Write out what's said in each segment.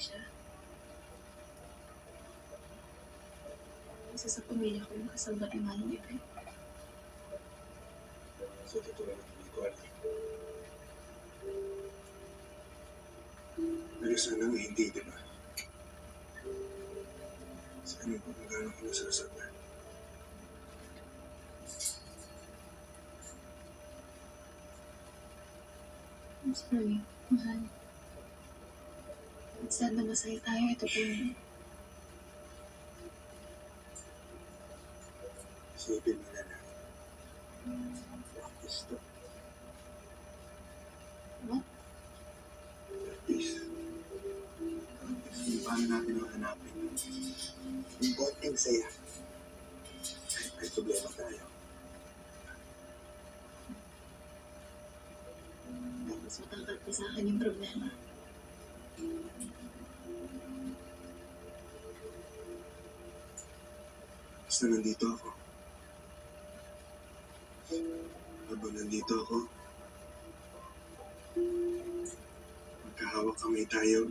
siya. Isa sa pamilya ko yung kasabat ng Manong Ibe. Sa totoo lang, hindi ko alam. Pero sana nga hindi, di ba? Sana kung gano'n ko nasasaktan. I'm sorry, mahal. Instead na masaya tayo, ito po yun. Isipin mo na lang. Practice to. What? Practice. Practice kung paano natin mahanapin yung konting saya. Kahit may problema tayo. Mas matangkad pa sa akin yung problema. Basta nandito ako. Habang nandito ako, magkahawak kamay tayo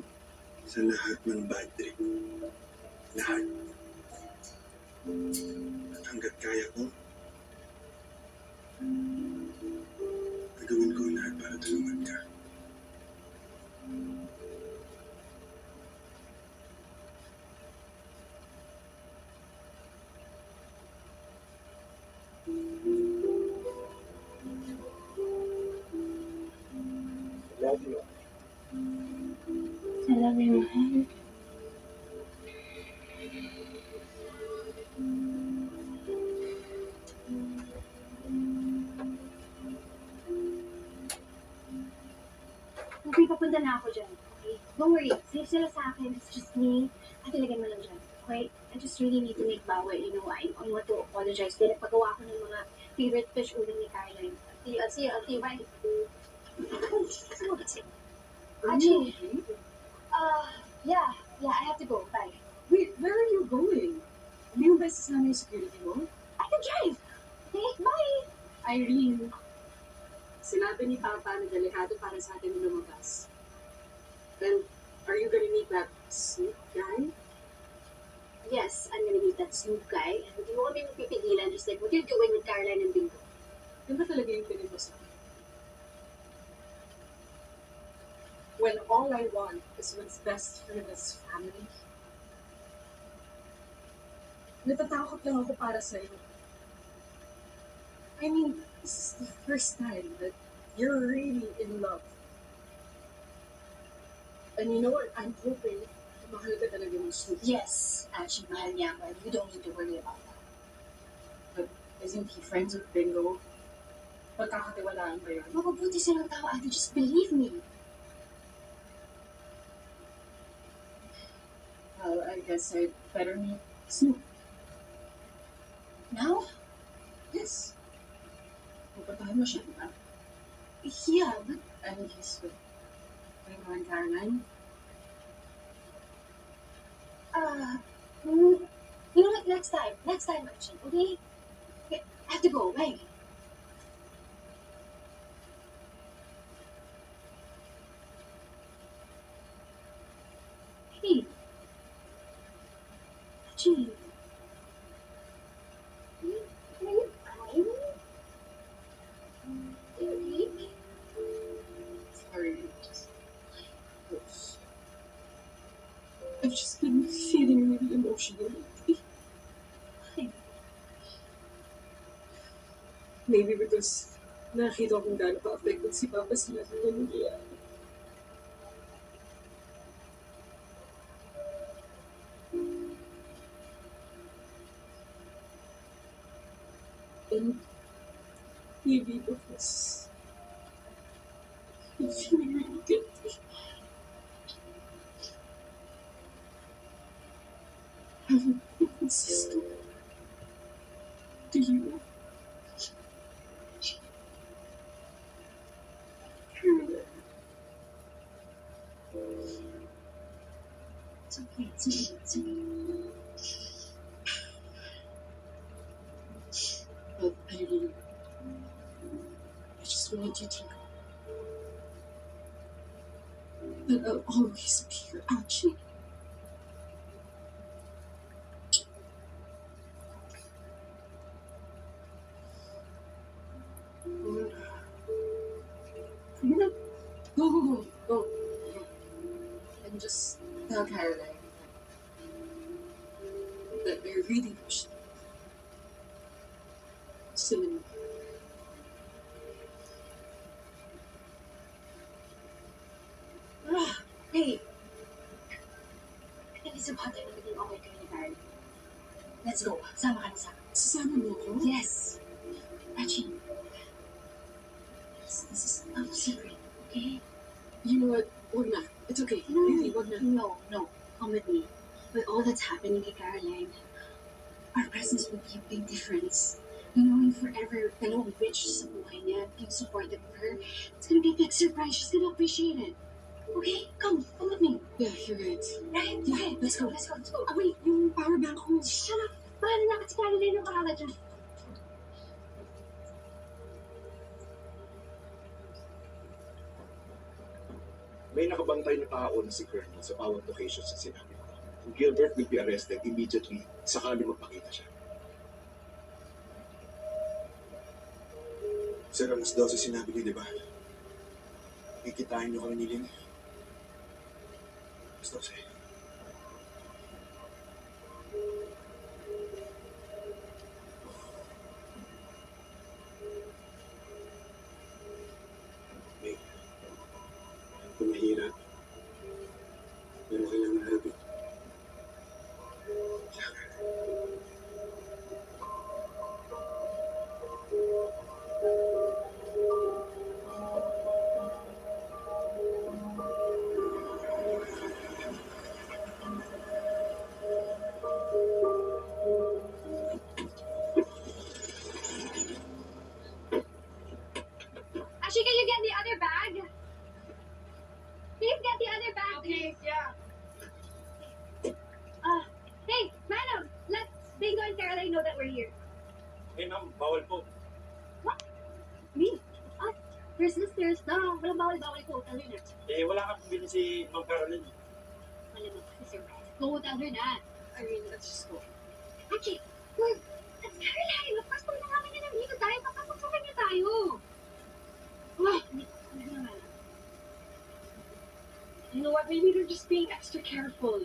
sa lahat ng bad trip. Lahat. At hanggat kaya ko, gagawin ko ang lahat para tulungan ka. Love you. I love you, mahal. Okay, papunta na ako dyan. Okay? Don't worry. Safe sila sa akin. It's just me. At ilagay mo lang dyan. Okay? I just really need to make bawi. You know, I want to apologize. Pinagpagawa ko ng mga favorite fish uling ni Caroline. See you. Bye. Actually, yeah, I have to go. Bye. Wait, where are you going? Hindi mo ba sasama yung security mo? I can drive. Okay, bye. Irene, sinabi ni Papa na delikado para sa atin lumabas. Then, are you gonna meet that Snoop guy? Yes, I'm gonna meet that Snoop guy. And hindi mo kami mapipigilan just like what you're doing with Caroline and Bingo. Yun ba talaga yung pinag mo sa akin? When all I want is what's best for this family. Natatakot lang ako para sa'yo. I mean, this is the first time that you're really in love. And you know what? I'm hoping na mahal ka talaga ng Snoop. Yes, actually, mahal niya ako. You don't need to worry about that. But isn't he friends with Bingo? Pagkakatiwalaan ba yun? Mabubuti silang tao, Ate. Just believe me. Well, I guess I'd better meet Snoop. Now? Yes. Pupuntahan mo siya, di ba? Yeah, but And he's with Bingo and Caroline. you know what? Next time, actually, okay? Okay, I have to go. Bye. Hey. Actually. Are you crying? Are you okay? Sorry, I've just been feeling really emotional lately. Maybe because nakita kong gaano ka-affected si Papa sa lahat ng nangyayari. And maybe because I'm feeling really guilty. Haven't been consistent to you. It's okay. It's okay. But I just want you to know But I'll always be your Archie. Sige na. Go. And just tell Caroline that I really wish Cinnamon. Hey! I think it's about time na maging okay kayo ni Karen. Let's go. Sama ka na sa akin. Sasama mo ako? Yes! Archie. This is a secret, okay? You know what? Wag na. It's okay. Really, wag na. No. Come with me. With all that's happening kay Caroline, our presence will be a big difference. You know, and forever, dalawang bitch sa buhay niya, being supportive of her. It's gonna be a big surprise. She's gonna appreciate it. Okay? Come with me. Yeah, you're right. Right? Okay, let's go. Ah, wait, yung power bank ko. Shut up! Bahala na kasi Caroline ang bahala dyan. May nakabantay na tao na si Colonel sa bawat location sa sinabi ko. Kung Gilbert will be arrested immediately sakali magpakita siya. Sir, alas 12 sinabi niyo, di ba? Kikitain niyo kami ni Lynn. Alas 12. May, kung mahirap, pero kailangan harapin. Actually, can you get the other bag? Please get the other bag. Okay, yeah. Hey, madam, let Bingo and Caroline know that we're here. Eh ma'am, bawal po. Me? We're sisters. Walang bawal-bawal ko. Tell her na. Eh wala kang pumili si Ma'am Caroline. Malamang kasi surprise. Go tell her na. Irene, let's just go. Actually, that's Caroline. Of course, kung namin na nandito tayo, papapagpapan niya tayo. You know what? Maybe they're just being extra careful.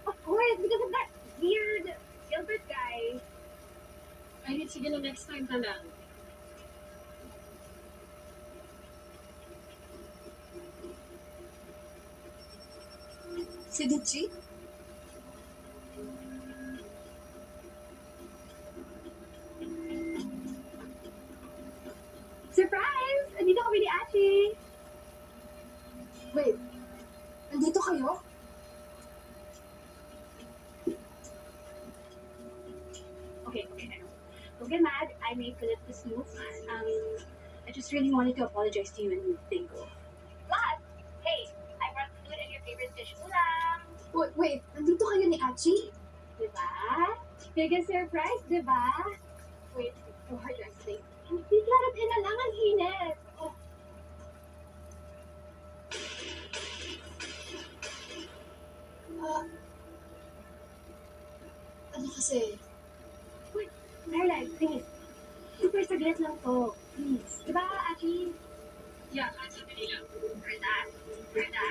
Of course, because of that weird Gilbert guy. I need sige na next time na lang. Si Dichi? Surprise! Andito kami ni Achi. Wait, nandito kayo? Okay. Don't get mad. I made Philip this move. I just really wanted to apologize to you and Bingo. But, hey, I brought food and your favorite dish ulam. Wait, nandito kayo ni Achi? Diba? Big surprise, diba? Wait, so hard to explain. Hindi klaratin na lang ang init. Oh. Ano kasi? Caroline, please. Super saglit lang to. Please. Diba, Achi? Yeah, that's okay lang. For that. Yan na.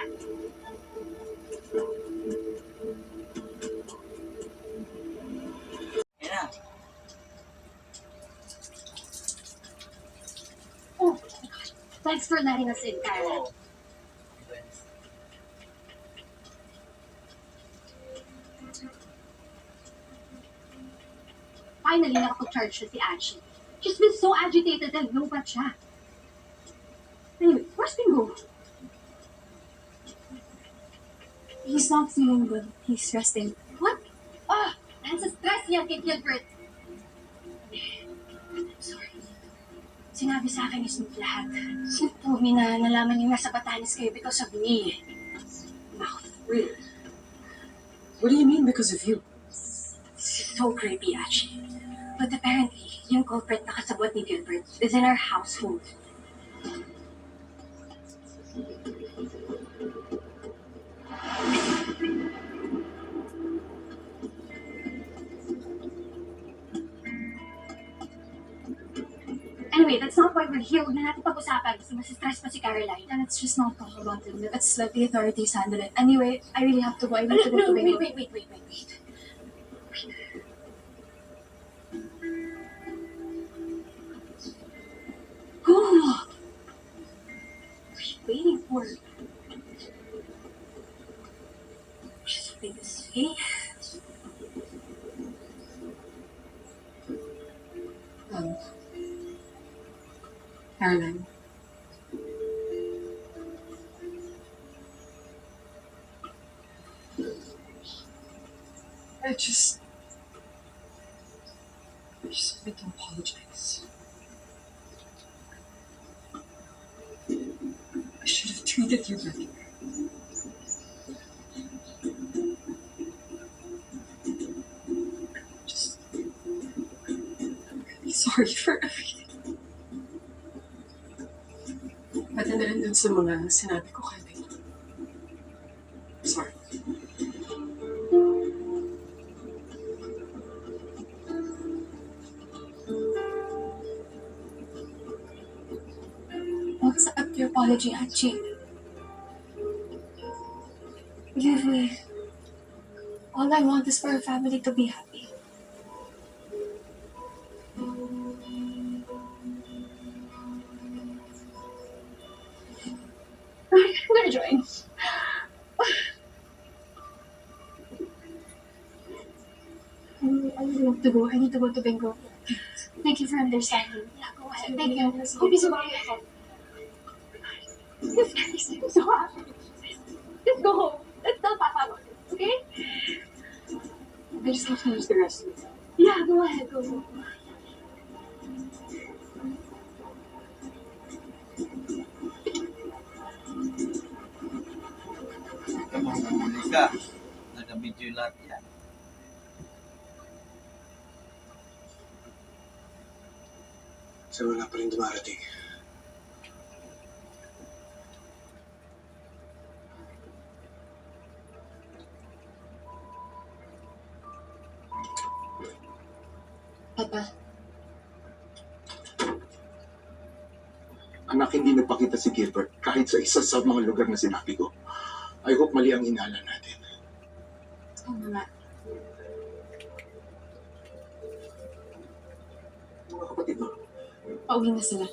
Oh my gosh. Thanks for letting us in, Caroline. Oo. Finally, nakapag-charge na si Achi. She's been so agitated and low-bat siya. Anyway, where's Bingo? He's not feeling good. He's resting. What? Nasa stress yan kay Gilbert. I'm sorry. Sinabi sa akin ni Snoop lahat. Snoop told me na nalaman niyo nasa Batanes kayo because of me. Mouth. Wait. What do you mean because of you? This is so creepy, Achi. But apparently, yung culprit na kasabot ni Gilbert is in our household. Anyway, that's not why we're here. Huwag na natin pag-usapan kasi mas-stress pa si Caroline. And let's just not talk about it. Let's let the authorities handle it. Anyway, I really have to go. I need to go to Bingo. Wait. Go! What are you waiting for? Just wait this way. Caroline. I just wanted to apologize. I should have treated you better. Just really sorry for everything. Pati na rin dun sa mga sinabi ko kay Bea. Sorry. What's up your apology, Hachi? Believe me, all I want is for our family to be happy. I'm gonna join. I really have to go. I need to go to Bingo. Thank you for understanding. Yeah, go ahead. Thank you. Hope you survive. This makes me so happy. Let's go home. Let's tell Papa about it, okay? I just have to use the restroom. Yeah, go ahead. Go. Mamumuli ka. Nag-video yung lahat yan. Sir, wala pa rin dumarating. Papa, Anak, hindi nagpakita si Gilbert kahit sa isa sa mga lugar na sinabi ko. I hope mali ang inala natin. oo nga. Mga kapatid mo, Pauwi na sila.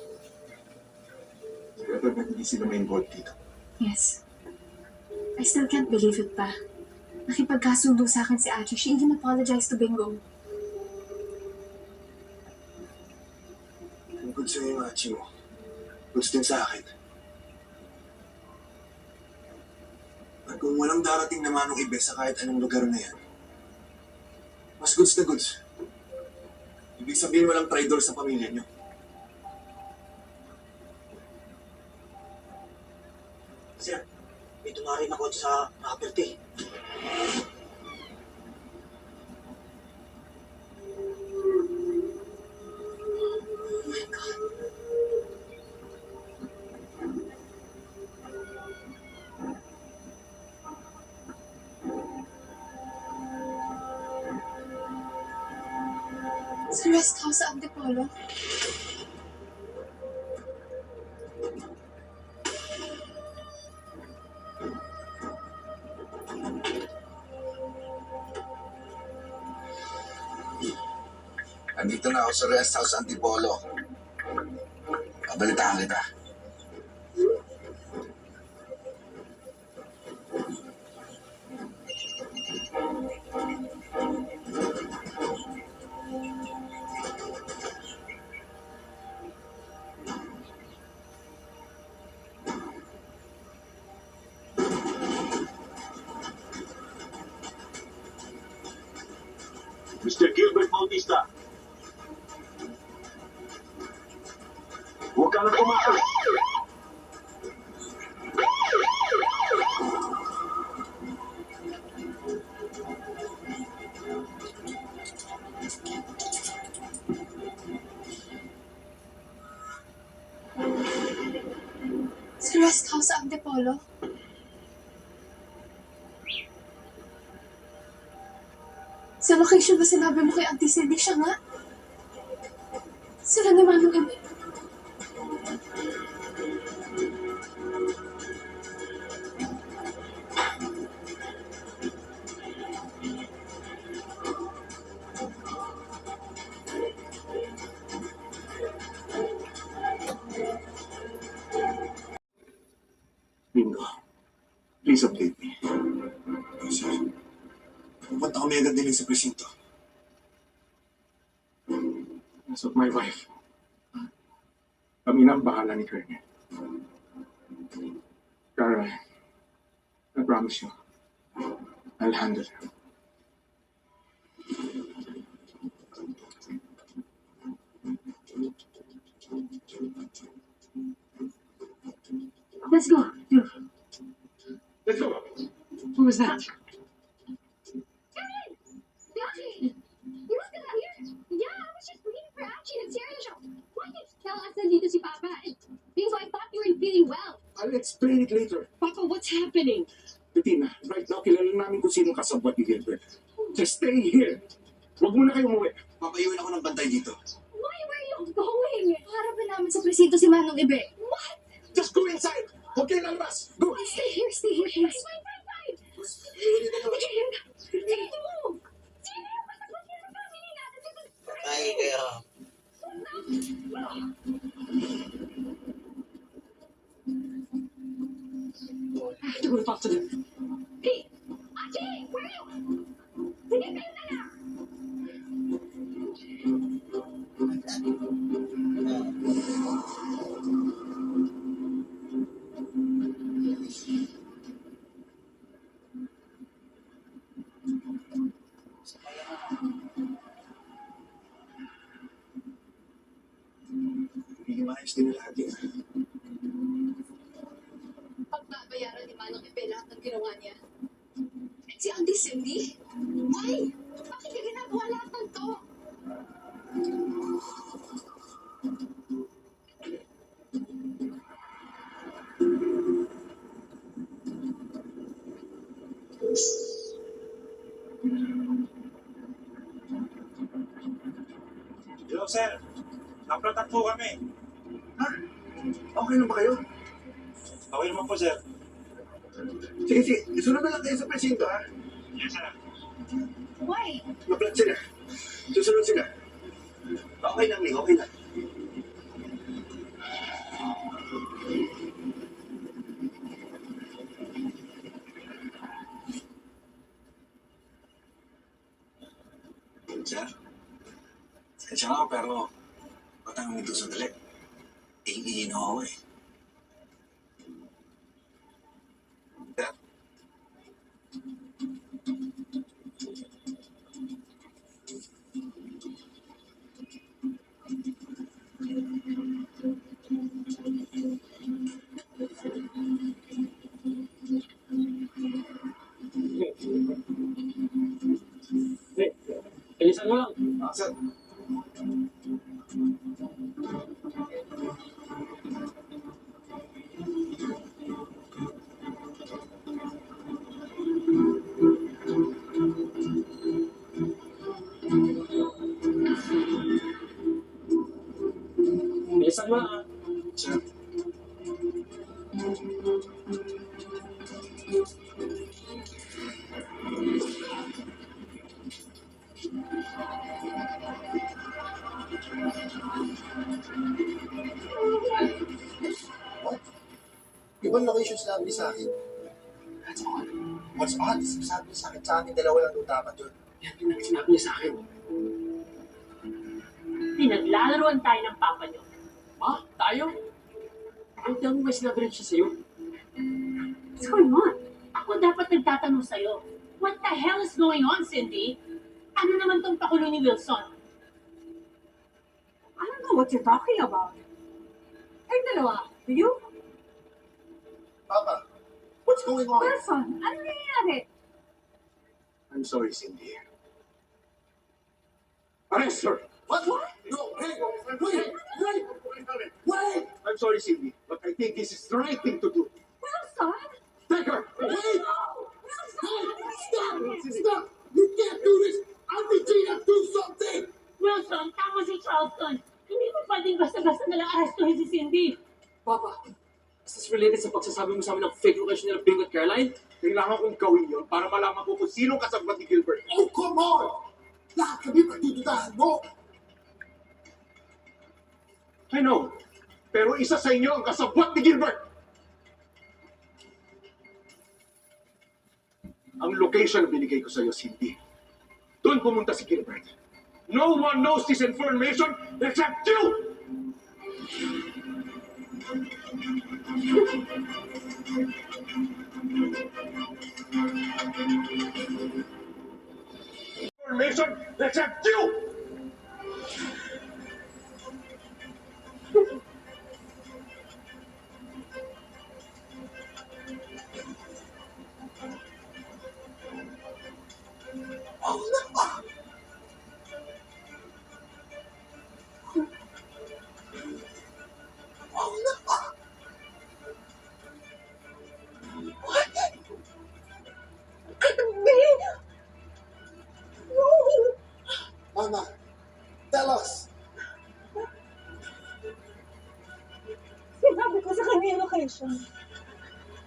sigurado na hindi sila may involved dito. Yes. I still can't believe it pa. Nakipagkasundo sa akin si Achi. She even apologized to Bingo. Ang good sa'yo yung Achi mo. Goods din sa akin. At kung walang darating na manong ibe sa kahit anong lugar na yan, mas goods na goods. Ibig sabihin walang traidor sa pamilya niyo. Sir, may tumarin ako sa property. Sa rest house sa Antipolo. Nandito na ako sa rest house Antipolo. Babalitaan kita. Mr. Gilbert Bautista. Huwag ka na kumakal. Sa rest house sa Antipolo. Sa location ba sinabi mo kay Auntie Cindy siya nga? Sila naman yung iba. Bingo. Please update me. Sir, pupunta kami agad din sa presinto. As of my wife, kami na ang bahala ni Colonel. Carol, I promise you, I'll handle her. Let's go. Let's go! Who was that? Archie! You must have here. Yeah, I was just waiting for Archie and Sarah to show. Why didn't you tell us nandito si Papa? Because I thought you weren't feeling well. I'll explain it later. Papa, what's happening? Bettina, right now, kilala namin kung sino kasabwat ni Gilbert. Just stay here. Huwag muna kayo umuwi. Papayuin ako ng bantay dito. Why were you going? Harapin namin sa presinto si Manong Ibe. What? Just go inside! Huwag kayo lalabas! Go! Stay here, please. Fine. Sige, move. Sige, basta pagkira ng family natin. This is crazy. Ay, kaya... I have to go talk to them. Hey, Archie, where are you? Sige, kayo na lang. Hindi maayos din lahat yun. Pagbabayaran ni Manong Ibe lahat ng ginawa niya. Si Auntie Cindy? Why? Bakit niya ginagawa lahat ng to? Hello, sir. Napratak po kami. Ha? Okay na ba kayo? Okay naman po, sir. Sige. Isunod na lang kayo sa presinto, ha? Yes, sir. Why? Maplat sila. Susunod sila. Okay lang, Ling. Okay lang. Sir? Sensya nga, pero patang nito sandali. Iiin ako eh. Sir? Bilisan mo lang. Sir? Bilisan mo lang. Sir? What? Ibang location sinabi sa akin. That's odd. What's odd is sabi sa akin dalawa lang doon dapat yun. Yan yung sinabi niya sa akin. Pinaglalaroan tayo ng papa niyo. Ma, tayo? Ang tell me ba sinabi rin siya sa'yo? What's going on? Ako dapat nagtatanong sa'yo. What the hell is going on, Cindy? Ano naman tong pakulo ni Wilson? I don't know what you're talking about. Ay, dalawa. Do you? Papa, what's going on? Wilson, ano nangyayari? I'm sorry, Cindy. Arrest her! What? No, hey, wait! I'm sorry, Cindy, but I think this is the right thing to do. Wilson? Take her! Wait! Wilson! Stop! You can't do this! I'll be basta-basta nalang arestuhin si Cindy. Papa, is this related sa pagsasabi mo sa amin ng fake location nila Bingo at Caroline? Kailangan kong gawin yun para malaman ko kung sino kasabot ni Gilbert. Oh, come on! Lahat kami pagdududahan mo! I know. Pero isa sa inyo ang kasabot ni Gilbert. Ang location na binigay ko sa iyo, Cindy. Doon pumunta si Gilbert. No one knows this information except you! Information except you! Mama, tell us! Sinabi ko sa kanya yung location.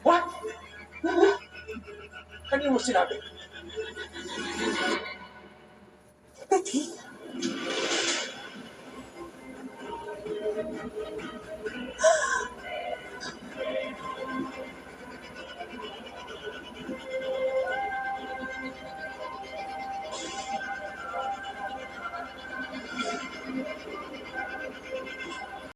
What? Kanino mo sinabi?